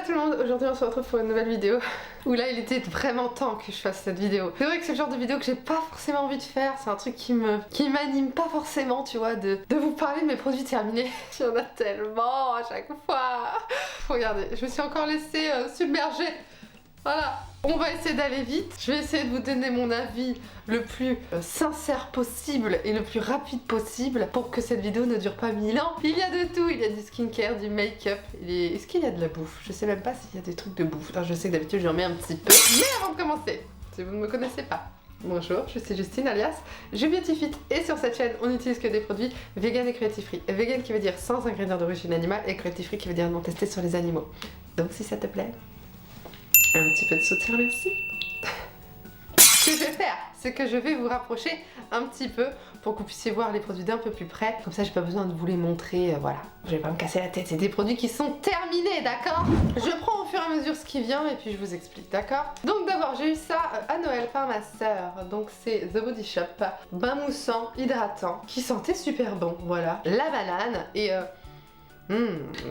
tout le monde, aujourd'hui on se retrouve pour une nouvelle vidéo où là il était vraiment temps que je fasse cette vidéo. C'est vrai que c'est le genre de vidéo que j'ai pas forcément envie de faire, c'est un truc qui m'anime pas forcément, tu vois, de vous parler de mes produits terminés. Il y en a tellement à chaque fois. Regardez, je me suis encore laissée submerger. Voilà, on va essayer d'aller vite. Je vais essayer de vous donner mon avis le plus sincère possible et le plus rapide possible pour que cette vidéo ne dure pas 1000 ans. Il y a de tout, il y a du skincare, du make-up. Est-ce qu'il y a de la bouffe? Je sais même pas s'il y a des trucs de bouffe. Alors, je sais que d'habitude j'en mets un petit peu. Mais avant de commencer, si vous ne me connaissez pas, bonjour, je suis Justine alias Beautifit et sur cette chaîne on n'utilise que des produits vegan et cruelty free. Vegan qui veut dire sans ingrédients d'origine animale et cruelty free qui veut dire non testé sur les animaux. Donc si ça te plaît, un petit peu de soutien, merci. Ce que je vais faire, c'est que je vais vous rapprocher un petit peu pour que vous puissiez voir les produits d'un peu plus près. Comme ça, j'ai pas besoin de vous les montrer, voilà. Je vais pas me casser la tête, c'est des produits qui sont terminés, d'accord? Je prends au fur et à mesure ce qui vient et puis je vous explique, d'accord? Donc d'abord, j'ai eu ça à Noël par ma sœur. Donc c'est The Body Shop, bain moussant, hydratant, qui sentait super bon, voilà. La banane et...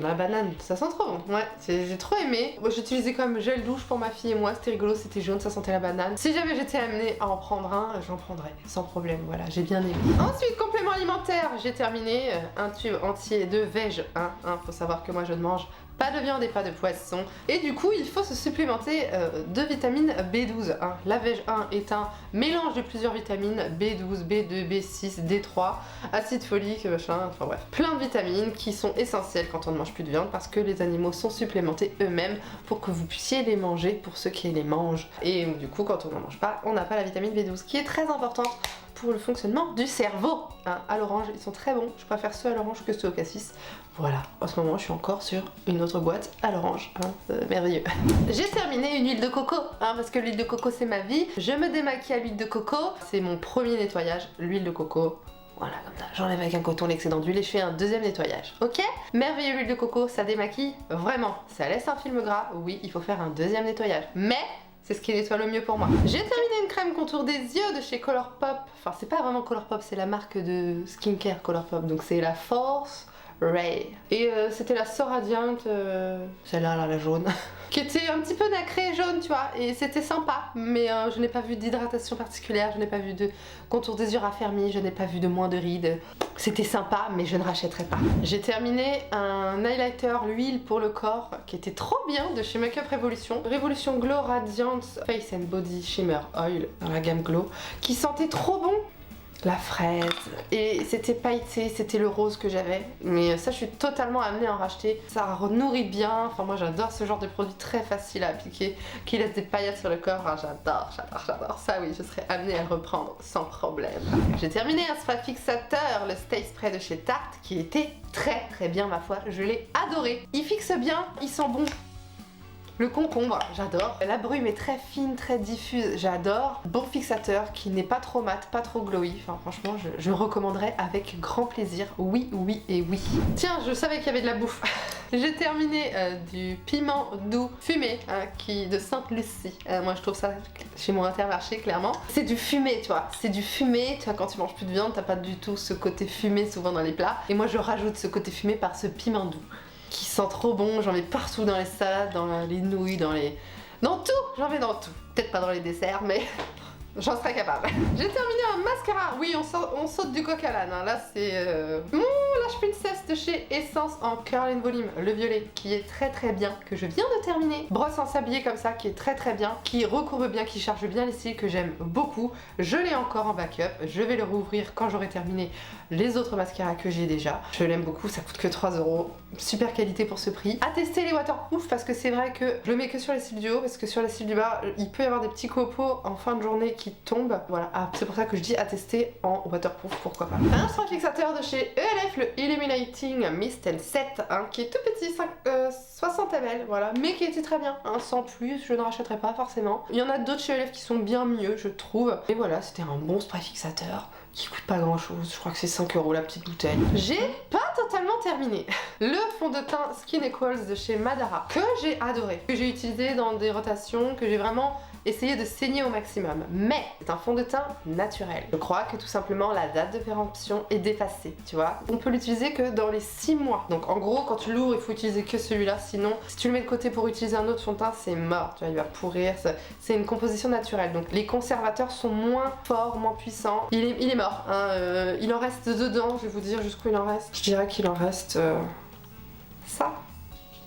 la banane, ça sent trop bon. Ouais, j'ai trop aimé. Moi, j'utilisais comme gel douche pour ma fille et moi, c'était rigolo, c'était jaune, ça sentait la banane. Si jamais j'étais amenée à en prendre un, j'en prendrais, sans problème, voilà, j'ai bien aimé. Ensuite, complément alimentaire, j'ai terminé un tube entier de veg 1. Faut savoir que moi, je ne mange pas de viande et pas de poisson. Et du coup, il faut se supplémenter de vitamine B12. La veg 1 est un mélange de plusieurs vitamines, B12, B2, B6, D3, acide folique, machin, enfin bref. Plein de vitamines qui sont essentielles quand on ne mange plus de viande parce que les animaux sont supplémentés eux-mêmes pour que vous puissiez les manger pour ceux qui les mangent. Et du coup, quand on n'en mange pas, on n'a pas la vitamine B12 qui est très importante pour le fonctionnement du cerveau. À l'orange, ils sont très bons. Je préfère ceux à l'orange que ceux au cassis. Voilà, en ce moment je suis encore sur une autre boîte à l'orange, merveilleux. J'ai terminé une huile de coco, parce que l'huile de coco c'est ma vie. Je me démaquille à l'huile de coco, c'est mon premier nettoyage, l'huile de coco. Voilà, comme ça, j'enlève avec un coton l'excédent d'huile et je fais un deuxième nettoyage. Ok? Merveilleux l'huile de coco, ça démaquille vraiment. Ça laisse un film gras, oui, il faut faire un deuxième nettoyage. Mais c'est ce qui nettoie le mieux pour moi. J'ai terminé une crème contour des yeux de chez Colourpop. Enfin, c'est pas vraiment Colourpop, c'est la marque de skincare Colourpop. Donc c'est la Force Ray. Et c'était la So Radiant, celle-là, là, la jaune, qui était un petit peu nacrée jaune, tu vois, et c'était sympa, mais je n'ai pas vu d'hydratation particulière, je n'ai pas vu de contour des yeux raffermis, je n'ai pas vu de moins de rides. C'était sympa, mais je ne rachèterai pas. J'ai terminé un highlighter, l'huile pour le corps, qui était trop bien, de chez Makeup Revolution. Revolution Glow Radiant Face and Body Shimmer Oil, dans la gamme Glow, qui sentait trop bon. La fraise, et c'était pailleté, c'était le rose que j'avais, mais ça je suis totalement amenée à en racheter. Ça nourrit bien, enfin moi j'adore ce genre de produit très facile à appliquer qui laisse des paillettes sur le corps. J'adore ça, oui, je serais amenée à le reprendre sans problème. J'ai terminé un spray fixateur, le Stay Spray de chez Tarte, qui était très bien, ma foi, je l'ai adoré. Il fixe bien, il sent bon. Le concombre, j'adore. La brume est très fine, très diffuse, j'adore. Bon fixateur qui n'est pas trop mat, pas trop glowy. Enfin franchement, je recommanderais avec grand plaisir. Oui et oui. Tiens, je savais qu'il y avait de la bouffe. J'ai terminé du piment doux fumé de Sainte-Lucie. Moi je trouve ça chez mon Intermarché clairement. C'est du fumé, tu vois. C'est du fumé, tu vois, quand tu manges plus de viande, t'as pas du tout ce côté fumé souvent dans les plats. Et moi je rajoute ce côté fumé par ce piment doux qui sent trop bon, j'en mets partout dans les salades, dans les nouilles, dans tout, j'en mets dans tout. Peut-être pas dans les desserts, mais j'en serais capable. J'ai terminé un mascara, oui, on saute du coq à l'âne, là c'est mon Lash Princess de chez Essence en Curl and Volume, le violet, qui est très bien, que je viens de terminer. Brosse en sablier comme ça, qui est très bien, qui recourbe bien, qui charge bien les cils, que j'aime beaucoup. Je l'ai encore en backup, je vais le rouvrir quand j'aurai terminé les autres mascaras que j'ai déjà. Je l'aime beaucoup, ça coûte que 3 €. Super qualité pour ce prix. À tester les waterproof parce que c'est vrai que je le mets que sur les cils du haut parce que sur les cils du bas, il peut y avoir des petits copeaux en fin de journée qui tombent. Voilà, c'est pour ça que je dis à tester en waterproof, pourquoi pas. Un spray fixateur de chez ELF, le Illuminating Mist and Set, qui est tout petit, 60 ml, voilà, mais qui était très bien. Sans plus, je ne rachèterai pas forcément. Il y en a d'autres chez ELF qui sont bien mieux, je trouve. Et voilà, c'était un bon spray fixateur qui coûte pas grand chose, je crois que c'est 5 € la petite bouteille. J'ai pas totalement également terminé le fond de teint Skin Equals de chez Madara, que j'ai adoré, que j'ai utilisé dans des rotations, que j'ai vraiment essayé de saigner au maximum. Mais c'est un fond de teint naturel. Je crois que tout simplement la date de péremption est dépassée, tu vois. On peut l'utiliser que dans les 6 mois. Donc en gros, quand tu l'ouvres, il faut utiliser que celui-là. Sinon, si tu le mets de côté pour utiliser un autre fond de teint, c'est mort. Tu vois, il va pourrir. C'est une composition naturelle. Donc les conservateurs sont moins forts, moins puissants. Il est mort. Hein. Il en reste dedans. Je vais vous dire jusqu'où il en reste. Je dirais qu'il en reste ça.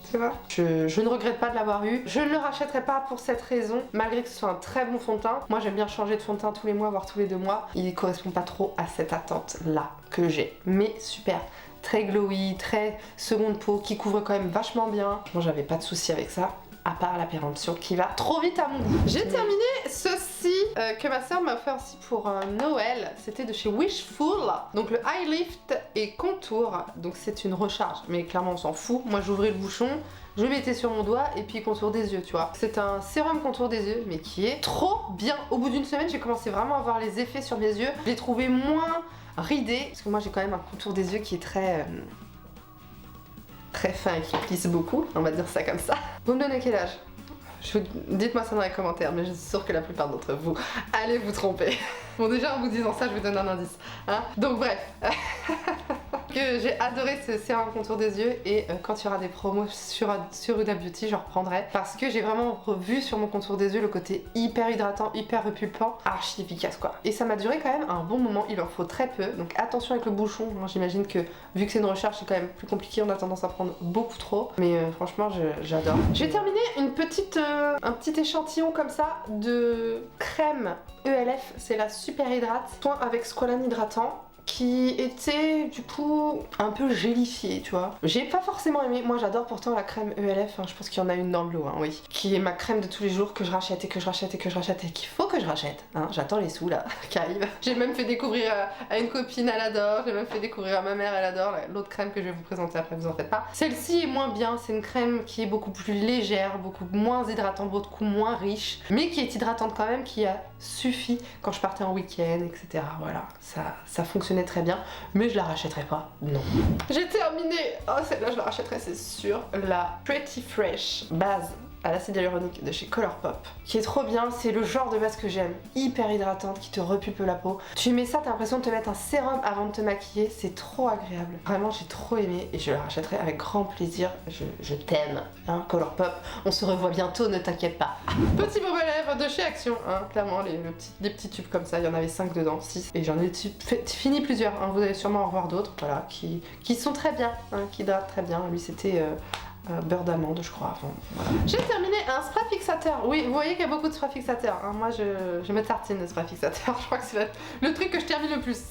Tu vois, je ne regrette pas de l'avoir eu. Je ne le rachèterai pas pour cette raison, malgré que ce soit un très bon fond de teint. Moi j'aime bien changer de fond de teint tous les mois, voire tous les 2 mois. Il correspond pas trop à cette attente là que j'ai. Mais super, très glowy, très seconde peau, qui couvre quand même vachement bien. Moi j'avais pas de souci avec ça, à part la péremption qui va trop vite à mon goût. J'ai terminé ceci que ma soeur m'a offert aussi pour Noël. C'était de chez Wishful. Donc le Eye Lift et Contour. Donc c'est une recharge, mais clairement on s'en fout. Moi j'ouvrais le bouchon, je le mettais sur mon doigt et puis contour des yeux, tu vois. C'est un sérum contour des yeux, mais qui est trop bien. Au bout d'une semaine, j'ai commencé vraiment à voir les effets sur mes yeux. Je l'ai trouvé moins ridé, parce que moi j'ai quand même un contour des yeux qui est très fin et qui plisse beaucoup, on va dire ça comme ça. Vous me donnez quel âge? Dites-moi ça dans les commentaires, mais je suis sûre que la plupart d'entre vous allez vous tromper. Bon, déjà en vous disant ça, je vous donne un indice. Hein, donc bref. Que j'ai adoré ce sérum contour des yeux et quand il y aura des promos sur Huda Beauty, je reprendrai parce que j'ai vraiment revu sur mon contour des yeux le côté hyper hydratant, hyper repulpant, archi efficace quoi. Et ça m'a duré quand même un bon moment, il en faut très peu, donc attention avec le bouchon. Moi j'imagine que vu que c'est une recharge, c'est quand même plus compliqué, on a tendance à prendre beaucoup trop, mais franchement j'adore. J'ai terminé un petit échantillon comme ça de crème ELF, c'est la Super Hydrate, soin avec squalane hydratant, qui était du coup un peu gélifiée, tu vois. J'ai pas forcément aimé, moi j'adore pourtant la crème ELF, hein, je pense qu'il y en a une dans le lot, hein, oui. Qui est ma crème de tous les jours que je rachète et que je rachète et que je rachète et qu'il faut que je rachète, hein. J'attends les sous là, qui arrivent. J'ai même fait découvrir à une copine, elle adore, j'ai même fait découvrir à ma mère, elle adore, l'autre crème que je vais vous présenter après, vous en faites pas. Celle-ci est moins bien, c'est une crème qui est beaucoup plus légère, beaucoup moins hydratante, beaucoup moins riche, mais qui est hydratante quand même, qui a suffi quand je partais en week-end, etc. Voilà, ça fonctionnait très bien, mais je la rachèterai pas, non. J'ai terminé, oh celle-là je la rachèterai c'est sûr, la Pretty Fresh base à l'acide hyaluronique de chez Colourpop, qui est trop bien, c'est le genre de base que j'aime, hyper hydratante, qui te repulpe la peau. Tu mets ça, t'as l'impression de te mettre un sérum avant de te maquiller, c'est trop agréable. Vraiment j'ai trop aimé et je la rachèterai avec grand plaisir, je t'aime, hein, Colourpop, on se revoit bientôt, ne t'inquiète pas. Petit baume à lèvres de chez Action, hein, clairement, les petits tubes comme ça, il y en avait 5 dedans, 6, et j'en ai fini plusieurs, hein, vous allez sûrement en revoir d'autres, voilà, qui sont très bien, hein, qui hydratent très bien. Lui c'était beurre d'amande je crois. Enfin, voilà. J'ai terminé un spray fixateur. Oui, vous voyez qu'il y a beaucoup de spray fixateurs, hein. Moi je me tartine de spray fixateur. Je crois que c'est le truc que je termine le plus.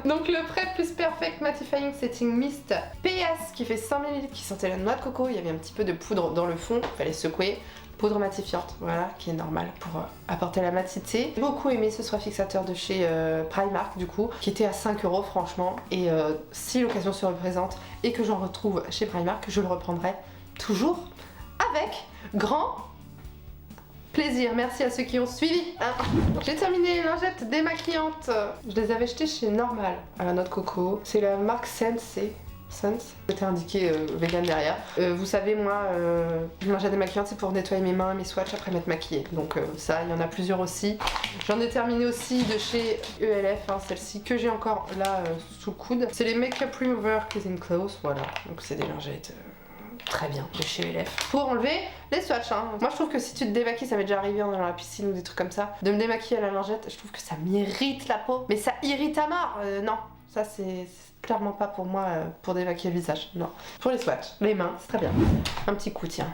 Donc le Prep Plus Perfect Mattifying Setting Mist PS qui fait 100 ml, qui sentait la noix de coco. Il y avait un petit peu de poudre dans le fond, il fallait secouer. Poudre matifiante, voilà, qui est normale pour apporter la matité. J'ai beaucoup aimé ce spray fixateur de chez Primark du coup, qui était à 5 € franchement, et si l'occasion se représente et que j'en retrouve chez Primark, je le reprendrai toujours avec grand plaisir. Merci à ceux qui ont suivi, hein. J'ai terminé les lingettes démaquillantes. Je les avais achetées chez Normal à la noix de coco. C'est la marque Sensei. C'était indiqué vegan derrière. Vous savez, moi, une lingette démaquillante, c'est pour nettoyer mes mains, mes swatchs après m'être maquillée. Donc ça, il y en a plusieurs aussi. J'en ai terminé aussi de chez ELF, hein, celle-ci que j'ai encore là sous le coude. C'est les Makeup Remover Cleansing Clothes, voilà. Donc c'est des lingettes très bien de chez ELF. Pour enlever les swatchs, hein. Moi je trouve que si tu te démaquilles, ça m'est déjà arrivé dans la piscine ou des trucs comme ça, de me démaquiller à la lingette, je trouve que ça m'irrite la peau. Mais ça irrite à mort, non. Ça c'est clairement pas pour moi pour démaquiller le visage, non. Pour les swatchs, les mains, c'est très bien. Un petit coup, tiens.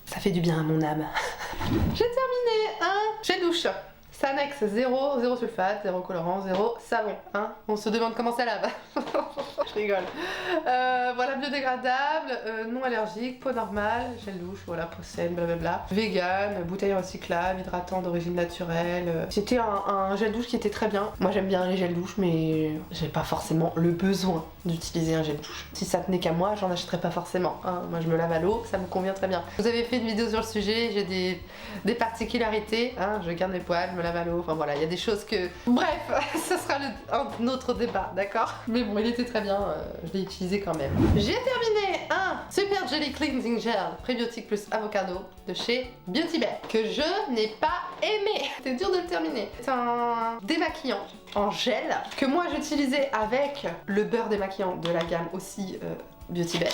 Ça fait du bien à mon âme. J'ai terminé un gel douche. Sanex 0 sulfate, 0 colorant, 0 savon, hein. On se demande comment ça lave. Je rigole. Voilà, biodégradable, non allergique, peau normale, gel douche, voilà, peau saine, blablabla. Vegan, bouteille recyclable, hydratant d'origine naturelle. C'était un gel douche qui était très bien. Moi j'aime bien les gels douche, mais j'ai pas forcément le besoin d'utiliser un gel douche. Si ça tenait qu'à moi, j'en achèterais pas forcément, hein. Moi je me lave à l'eau, ça me convient très bien. Vous avez fait une vidéo sur le sujet, j'ai des particularités, hein. Je garde mes poils, je me lave lave à l'eau. Enfin voilà, il y a des choses que... Bref, ça sera un autre débat, d'accord? Mais bon, il était très bien, je l'ai utilisé quand même. J'ai terminé un Super Jelly Cleansing Gel prébiotique plus avocado de chez Beauty Bay que je n'ai pas aimé. C'était dur de le terminer. C'est un démaquillant en gel que moi j'utilisais avec le beurre démaquillant de la gamme aussi Beauty Bay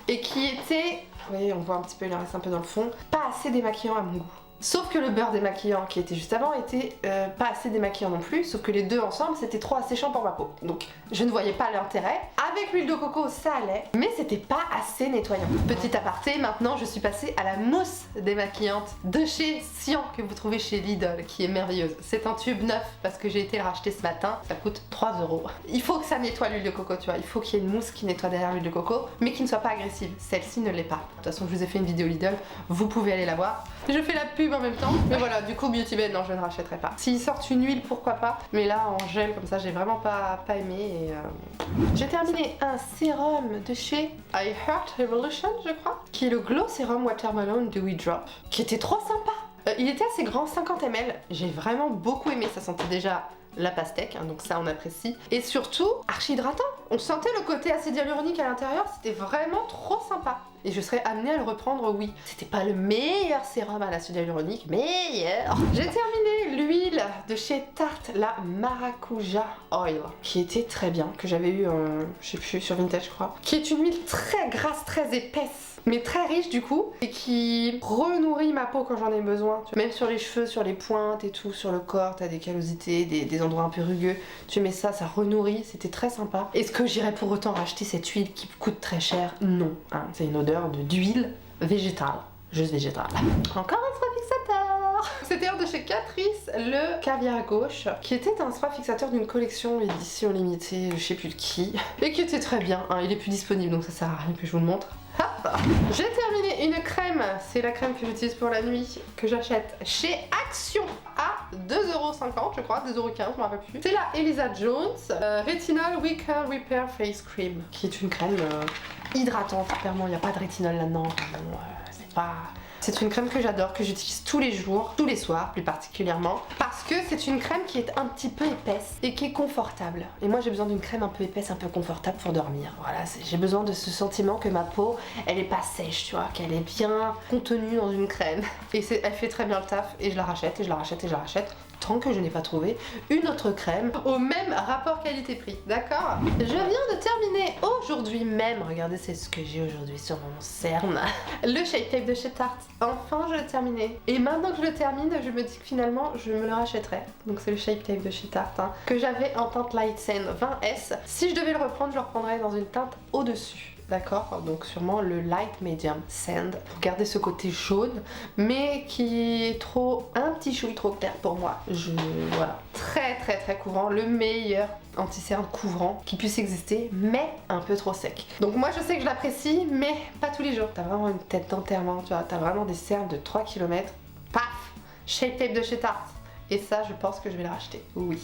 et qui était, vous voyez, on voit un petit peu, il en reste un peu dans le fond, pas assez démaquillant à mon goût. Sauf que le beurre démaquillant qui était juste avant était pas assez démaquillant non plus, sauf que les deux ensemble c'était trop asséchant pour ma peau. Donc je ne voyais pas l'intérêt. Avec l'huile de coco ça allait, mais c'était pas assez nettoyant. Petit aparté, maintenant je suis passée à la mousse démaquillante de chez Sian que vous trouvez chez Lidl, qui est merveilleuse. C'est un tube neuf parce que j'ai été le racheter ce matin, ça coûte 3 €. Il faut que ça nettoie l'huile de coco, tu vois, il faut qu'il y ait une mousse qui nettoie derrière l'huile de coco, mais qui ne soit pas agressive. Celle-ci ne l'est pas. De toute façon je vous ai fait une vidéo Lidl, vous pouvez aller la voir. Je fais la pub en même temps, mais voilà, du coup Beauty Bay, non, je ne rachèterai pas. S'ils sortent une huile, pourquoi pas, mais là en gel comme ça, j'ai vraiment pas aimé. Et j'ai terminé un sérum de chez I Heart Revolution, je crois, qui est le Glow Serum Watermelon Dewy Drop, qui était trop sympa. Il était assez grand, 50 ml, j'ai vraiment beaucoup aimé, ça sentait déjà la pastèque, hein, donc ça on apprécie. Et surtout, archi hydratant. On sentait le côté acide hyaluronique à l'intérieur, c'était vraiment trop sympa. Et je serais amenée à le reprendre, oui. C'était pas le meilleur sérum à l'acide hyaluronique, meilleur. J'ai terminé l'huile de chez Tarte, la Maracuja Oil, qui était très bien, que j'avais eu, je sais plus, sur Vintage je crois. Qui est une huile très grasse, très épaisse, mais très riche du coup, et qui renourrit ma peau quand j'en ai besoin. Même sur les cheveux, sur les pointes et tout, sur le corps, t'as des callosités, des endroits un peu rugueux. Tu mets ça, ça renourrit, c'était très sympa. Est-ce que j'irais pour autant racheter cette huile qui coûte très cher? Non, hein, c'est une odeur d'huile végétale, juste végétale. Encore un spray fixateur. C'était un de chez Catrice, le caviar à gauche, qui était un spray fixateur d'une collection édition limitée, je sais plus de qui, et qui était très bien, hein, il est plus disponible donc ça sert à rien que je vous le montre. J'ai terminé une crème, c'est la crème que j'utilise pour la nuit, que j'achète chez Action à 2,50 € je crois, 2,15 €, je me rappelle plus. C'est la Elisa Jones Retinol Weekend Repair Face Cream, qui est une crème hydratante, clairement il n'y a pas de rétinol là-dedans, c'est pas... C'est une crème que j'adore, que j'utilise tous les jours, tous les soirs plus particulièrement, parce que c'est une crème qui est un petit peu épaisse et qui est confortable. Et moi j'ai besoin d'une crème un peu épaisse, un peu confortable pour dormir. Voilà, j'ai besoin de ce sentiment que ma peau, elle est pas sèche, tu vois, qu'elle est bien contenue dans une crème. Et elle fait très bien le taf, et je la rachète, et je la rachète, et je la rachète, tant que je n'ai pas trouvé une autre crème au même rapport qualité-prix, d'accord? Je viens de terminer aujourd'hui même, regardez c'est ce que j'ai aujourd'hui sur mon cerne, le Shape Tape de chez Tarte. Enfin je l'ai terminé. Et maintenant que je le termine, je me dis que finalement je me le rachèterai. Donc c'est le Shape Tape de chez Tarte, hein, que j'avais en teinte Light Sand 20S. Si je devais le reprendre, je le reprendrais dans une teinte au-dessus. D'accord, donc sûrement le light medium sand pour garder ce côté jaune, mais qui est un petit chouille trop clair pour moi. Voilà, très couvrant, le meilleur anti-cerne couvrant qui puisse exister, mais un peu trop sec. Donc moi je sais que je l'apprécie, mais pas tous les jours. T'as vraiment une tête d'enterrement, tu vois, t'as vraiment des cernes de 3 km. Paf, Shape Tape de chez Tarte. Et ça, je pense que je vais le racheter. Oui.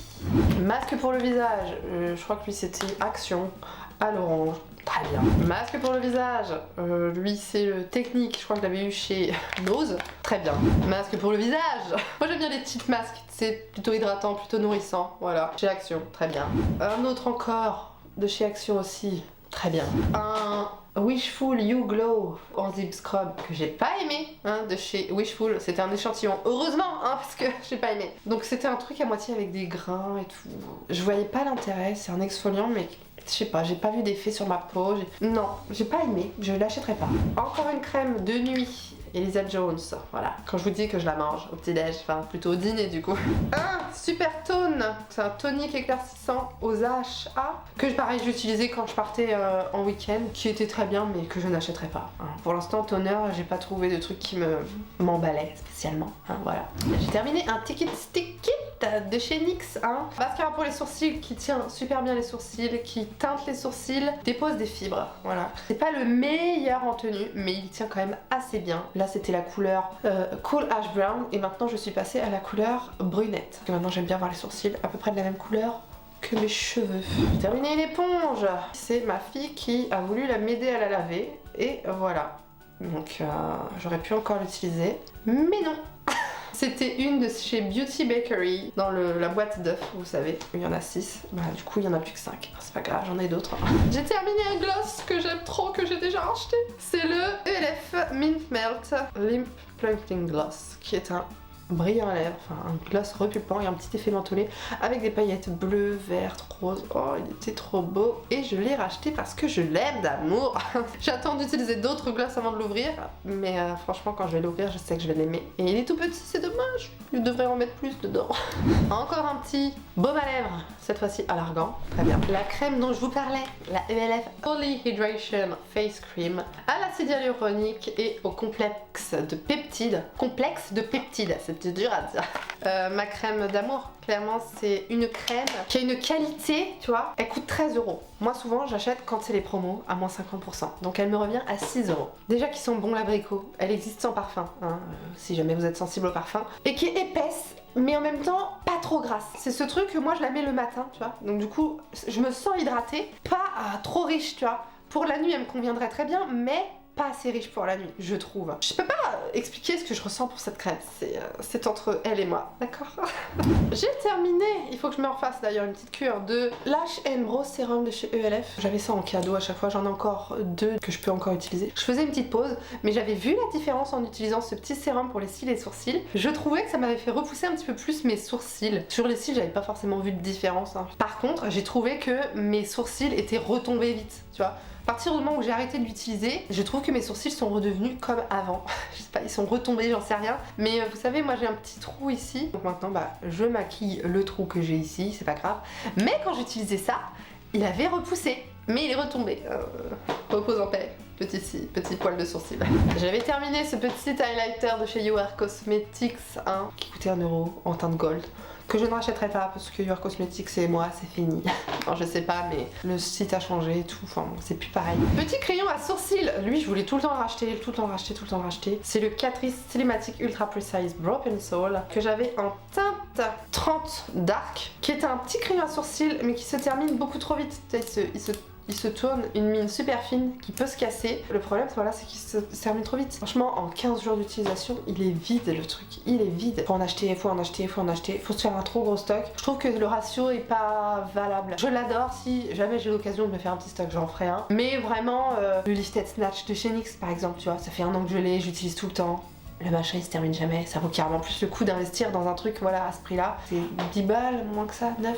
Masque pour le visage. Je crois que lui, c'était Action à l'orange. Très bien. Masque pour le visage. Lui, c'est le Technique. Je crois que je l'avais eu chez Nose. Très bien. Masque pour le visage. Moi, j'aime bien les petites masques. C'est plutôt hydratant, plutôt nourrissant. Voilà. Chez Action. Très bien. Un autre encore de chez Action aussi. Très bien. Un Wishful You Glow Enzyme Scrub que j'ai pas aimé, hein, de chez Wishful. C'était un échantillon, heureusement, hein, parce que j'ai pas aimé. Donc c'était un truc à moitié avec des grains et tout. Je voyais pas l'intérêt, c'est un exfoliant, mais je sais pas, j'ai pas vu d'effet sur ma peau. Non, j'ai pas aimé, je l'achèterai pas. Encore une crème de nuit. Elisa Jones, voilà. Quand je vous dis que je la mange au petit-déj, enfin plutôt au dîner du coup. Un Super Tone, c'est un tonique éclaircissant aux AHA que pareil j'utilisais quand je partais en week-end, qui était très bien mais que je n'achèterai pas. Hein. Pour l'instant toner, j'ai pas trouvé de truc qui m'emballait spécialement. Hein, voilà. J'ai terminé un Ticket Stick Kit de chez NYX, hein. Mascara pour les sourcils qui tient super bien les sourcils, qui teinte les sourcils, dépose des fibres, voilà. C'est pas le meilleur en tenue, mais il tient quand même assez bien. Là c'était la couleur Cool Ash Brown et maintenant je suis passée à la couleur brunette. Parce que maintenant j'aime bien voir les sourcils à peu près de la même couleur que mes cheveux. J'ai terminé l'éponge. C'est ma fille qui a voulu m'aider à la laver et voilà. Donc j'aurais pu encore l'utiliser, mais non. C'était une de chez Beauty Bakery, dans la boîte d'œufs, vous savez. Il y en a 6, bah du coup il y en a plus que 5. C'est pas grave, j'en ai d'autres. J'ai terminé un gloss que j'aime trop, que j'ai déjà acheté. C'est le ELF Mint Melt Limp Plumping Gloss, qui est un brillant à lèvres, enfin un gloss repulpant et un petit effet mentholé avec des paillettes bleues, vertes, roses. Oh, il était trop beau et je l'ai racheté parce que je l'aime d'amour. J'attends d'utiliser d'autres glosses avant de l'ouvrir, mais franchement quand je vais l'ouvrir je sais que je vais l'aimer. Et il est tout petit, c'est dommage, je devrais en mettre plus dedans. Encore un petit baume à lèvres, cette fois-ci à l'argan, très bien. La crème dont je vous parlais, la ELF Holy Hydration Face Cream à l'acide hyaluronique et au complexe de peptides. Complexe de peptides, c'était dur à dire. Ma crème d'amour, clairement c'est une crème qui a une qualité, tu vois, elle coûte 13 €. Moi souvent j'achète quand c'est les promos à moins 50%, donc elle me revient à 6 €. Déjà qu'ils sont bons l'abricot, elle existe sans parfum, hein, si jamais vous êtes sensible au parfum, et qui est épaisse, mais en même temps pas trop grasse. C'est ce truc que moi je la mets le matin, tu vois, donc du coup je me sens hydratée, pas trop riche, tu vois. Pour la nuit elle me conviendrait très bien, mais pas assez riche pour la nuit, je trouve. Je peux pas expliquer ce que je ressens pour cette crème, c'est entre elle et moi, d'accord. J'ai terminé, il faut que je me refasse d'ailleurs une petite cure de Lash Brow Serum de chez ELF. J'avais ça en cadeau à chaque fois, j'en ai encore 2 que je peux encore utiliser. Je faisais une petite pause, mais j'avais vu la différence en utilisant ce petit sérum pour les cils et sourcils. Je trouvais que ça m'avait fait repousser un petit peu plus mes sourcils. Sur les cils, j'avais pas forcément vu de différence, hein. Par contre, j'ai trouvé que mes sourcils étaient retombés vite, tu vois. À partir du moment où j'ai arrêté de l'utiliser, je trouve que mes sourcils sont redevenus comme avant. Je sais pas, ils sont retombés, j'en sais rien. Mais vous savez, moi j'ai un petit trou ici. Donc maintenant, bah, je maquille le trou que j'ai ici, c'est pas grave. Mais quand j'utilisais ça, il avait repoussé. Mais il est retombé. Repose en paix. Petit poil de sourcil. J'avais terminé ce petit highlighter de chez You Are Cosmetics, hein, qui coûtait 1 € en teinte gold. Que je ne rachèterai pas parce que You Are Cosmetics et moi c'est fini. Non, je sais pas, mais le site a changé et tout, enfin bon, c'est plus pareil. Petit crayon à sourcils, lui je voulais tout le temps le racheter, tout le temps le racheter. C'est le Catrice Cinematic Ultra Precise Brow Pencil que j'avais en teinte 30 Dark, qui est un petit crayon à sourcils mais qui se termine beaucoup trop vite. Il se tourne une mine super fine qui peut se casser. Le problème, voilà, c'est qu'il se termine trop vite. Franchement, en 15 jours d'utilisation, il est vide le truc. Il est vide. Faut en acheter, faut se faire un trop gros stock. Je trouve que le ratio est pas valable. Je l'adore, si jamais j'ai l'occasion de me faire un petit stock, j'en ferai un. Mais vraiment, le Lifted Snatch de chez NYX par exemple, tu vois, ça fait 1 an que je l'ai, j'utilise tout le temps. Le machin il se termine jamais, ça vaut carrément plus le coup d'investir dans un truc voilà à ce prix là. C'est 10 balles, moins que ça, 9.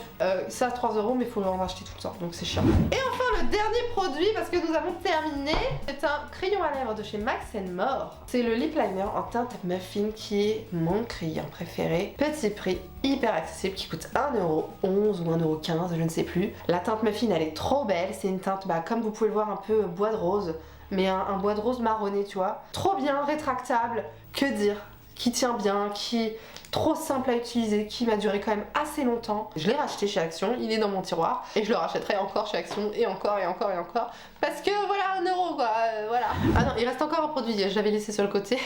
Ça 3 € mais il faut en acheter tout le temps donc c'est chiant. Et enfin le dernier produit parce que nous avons terminé, c'est un crayon à lèvres de chez Max More. C'est le lip liner en teinte muffin qui est mon crayon préféré. Petit prix, hyper accessible qui coûte 1,11 € ou 1,15 €, je ne sais plus. La teinte muffin elle est trop belle, c'est une teinte bah, comme vous pouvez le voir un peu bois de rose. Mais un bois de rose marronné, tu vois. Trop bien, rétractable, que dire, qui tient bien, qui est trop simple à utiliser, qui m'a duré quand même assez longtemps. Je l'ai racheté chez Action, il est dans mon tiroir et je le rachèterai encore chez Action et encore parce que voilà 1 € quoi, voilà. Ah non, il reste encore un produit, je l'avais laissé sur le côté.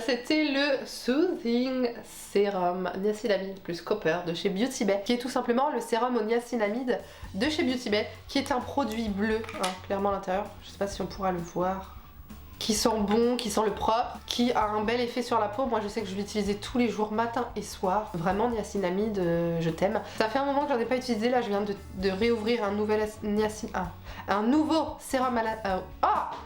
C'était le Soothing Serum Niacinamide plus Copper de chez Beauty Bay, qui est tout simplement le sérum au niacinamide de chez Beauty Bay, qui est un produit bleu, hein, clairement à l'intérieur. Je sais pas si on pourra le voir. Qui sent bon, qui sent le propre, qui a un bel effet sur la peau. Moi je sais que je l'utilisais tous les jours, matin et soir. Vraiment niacinamide, je t'aime. Ça fait un moment que j'en ai pas utilisé, là je viens de réouvrir un nouvel un nouveau sérum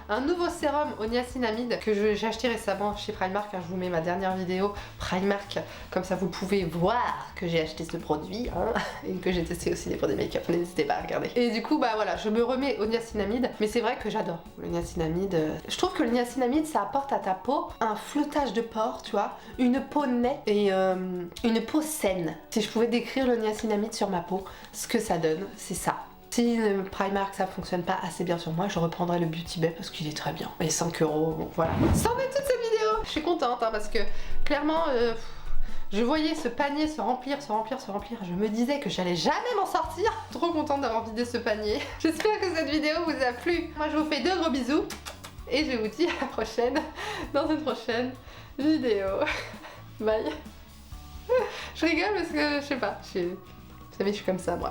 un nouveau sérum au niacinamide que j'ai acheté récemment chez Primark. Je vous mets ma dernière vidéo Primark, comme ça vous pouvez voir que j'ai acheté ce produit, hein, et que j'ai testé aussi des produits make-up, n'hésitez pas à regarder. Et du coup bah voilà, je me remets au niacinamide, mais c'est vrai que j'adore le niacinamide. Je trouve que le niacinamide ça apporte à ta peau un flottage de pores, tu vois, une peau nette et une peau saine. Si je pouvais décrire le niacinamide sur ma peau, ce que ça donne, c'est ça. Si le Primark ça fonctionne pas assez bien sur moi, je reprendrai le Beauty Bay parce qu'il est très bien. Et 5 €, bon, voilà. Ça en est toute cette vidéo. Je suis contente hein, parce que clairement je voyais ce panier se remplir. Je me disais que j'allais jamais m'en sortir. Trop contente d'avoir vidé ce panier. J'espère que cette vidéo vous a plu. Moi je vous fais 2 gros bisous. Et je vous dis à la prochaine dans une prochaine vidéo. Bye. Je rigole parce que je sais pas. Vous savez, je suis comme ça moi.